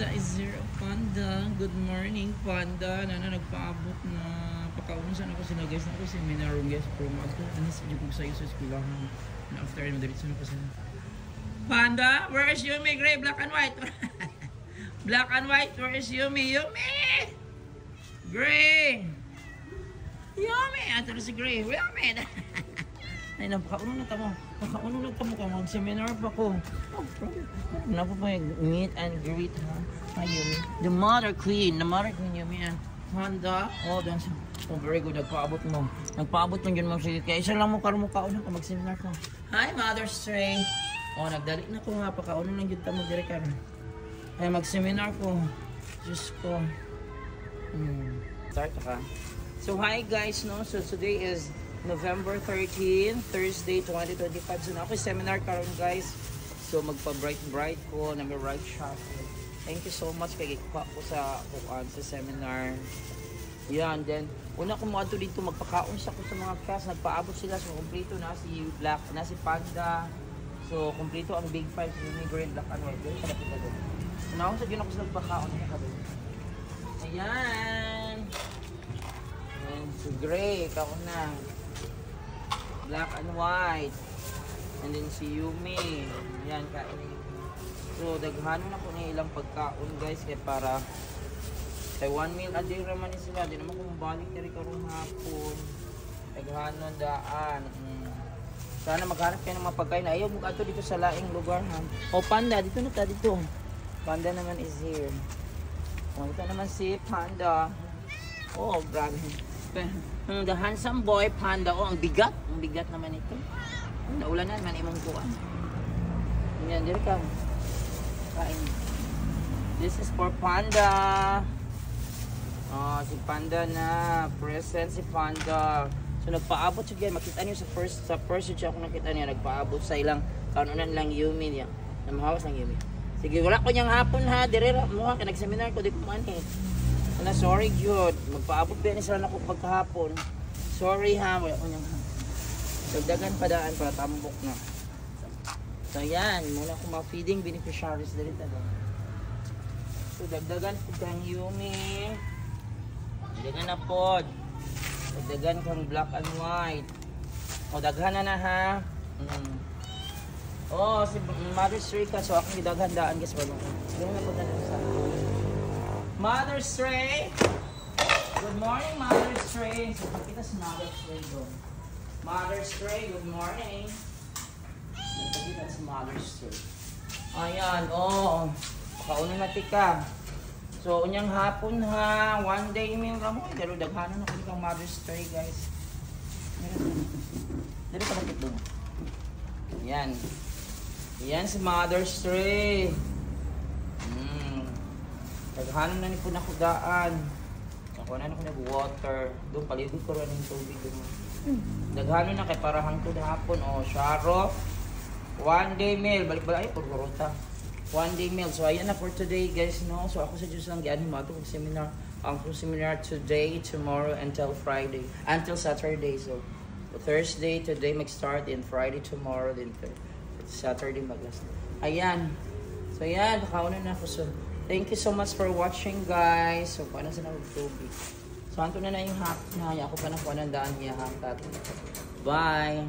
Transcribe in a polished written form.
Panda is zero. Panda, good morning Panda. Nagpaabot na pakaunsan ako sila guys. Ako si Minarong guys. Pero mag-anis ko sa'yo sa eskwelahan. Na after yun, madalit sila ko sila. Panda, where is Yumi? Gray, black and white. Black and white, where is Yumi? Yumi! Gray! Yumi! Ato na si Gray. Yumi! Ay, napakauno na tamo. Napakauno na tamo ka. Mag-seminar pa ko. Oh, na po pa yung meet and greet, ha? Hi, Yumi. The mother queen. The mother queen, Yumi. Handa. Oh, dance. Oh, very good. Nagpaabot mo. Nagpaabot mo yun, Ma'am Sigit. Kaya isa lang mo karoon mo kauna ka. Mag-seminar ka. Hi, Mother Stray. Oh, nagdali na ko ha. Pakauno lang yun tamo direct ka. Ay, mag-seminar ko. Diyos ko. Start ka. So, hi guys, no? So, today is November 13, Thursday, 2025. So, na ako seminar karon guys. So, magpa-bright ko na may right shot. Thank you so much kay gikuha ko sa seminar. Yan, then, una ko mga dito, magpakaon sa ko sa mga class. Nagpaabot sila. So, kompleto na si Black, na si Panda. So, kompleto ang Big Five. So, may green, black, and white. Doon pala kita doon. So, na ako sa gina ko sa nagpakaon niya ka doon. Ayan. And si Gray, kauna. Black and white. And then si Yumi. Yan, kain. So, daghanon ako na ilang pagkaon guys. Kaya para kay 1 meal a day raman ni sila. Di naman kung balik na rin karong hapon. Daghanon daan. Sana maghanap kayo ng mga pagkain. Ayaw mo ato dito sa laing lugar ha. O Panda, dito na ta dito. Panda naman is here. O, ito naman si Panda. Oh, grabe. The handsome boy, Panda. Oh, ang bigat. Ang bigat naman ito. Naulan na naman imong kuwan. Yan, dito ka. Kain. This is for Panda. Oh, si Panda na. Present si Panda. So, nagpaabot siya. Makita niyo sa first siya ako nakita niya. Nagpaabot sa ilang kanunan lang Yumi niya. Namahawas lang Yumi. Sige, wala ko niyang hapon ha. Direra mo ha. Nag-seminar ko. Di ko man eh. Sorry, good. Magpaabot ba ni sila na ko pagkahapon. Sorry ha. Wala ko niyang hapon. Dagdagan pa daan para tambok na. So, yan. Muna ko mga feeding beneficiaries dito. So, dagdagan po kang Yumi. Dagdagan na po. Dagdagan kang black and white. O, daghan na ha. Oh, si Mother Stray ka. So, akong gidaghandaan. Guess what? Sige na po na sa Mother Stray. Good morning, Mother Stray. So, pakita si Mother Stray doon. Mother Stray, good morning. Pakita si Mother Stray. Ayan, oh. Pakaunin natin ka. So, unyang hapon ha. 1 day meal ka mo. Pero daghanan ako kang Mother Stray, guys. Dali ka bakit doon. Ayan. Ayan si Mother Stray. Daghanan na ni po na kudaan. Ako na ko nag-water. Doon, palibig ko rin yung tubig. Daghanan na kay para hangtod hapon. O, Sharo. 1 day meal. Balik-balik. Ay, purgurota. 1 day meal. So, ayan na for today, guys, no? So, ako sa Diyos lang gi-animato kong seminar. Ang seminar today, tomorrow, until Friday. Until Saturday. So, Thursday, today mag-start. And Friday, tomorrow. Then Saturday mag-last. Ayan. So, ayan. Bakauna na ako. So, thank you so much for watching, guys. So, paano sa nag-tubig? So, anto na yung hap na. Ako pa na po nandaan niya. Bye!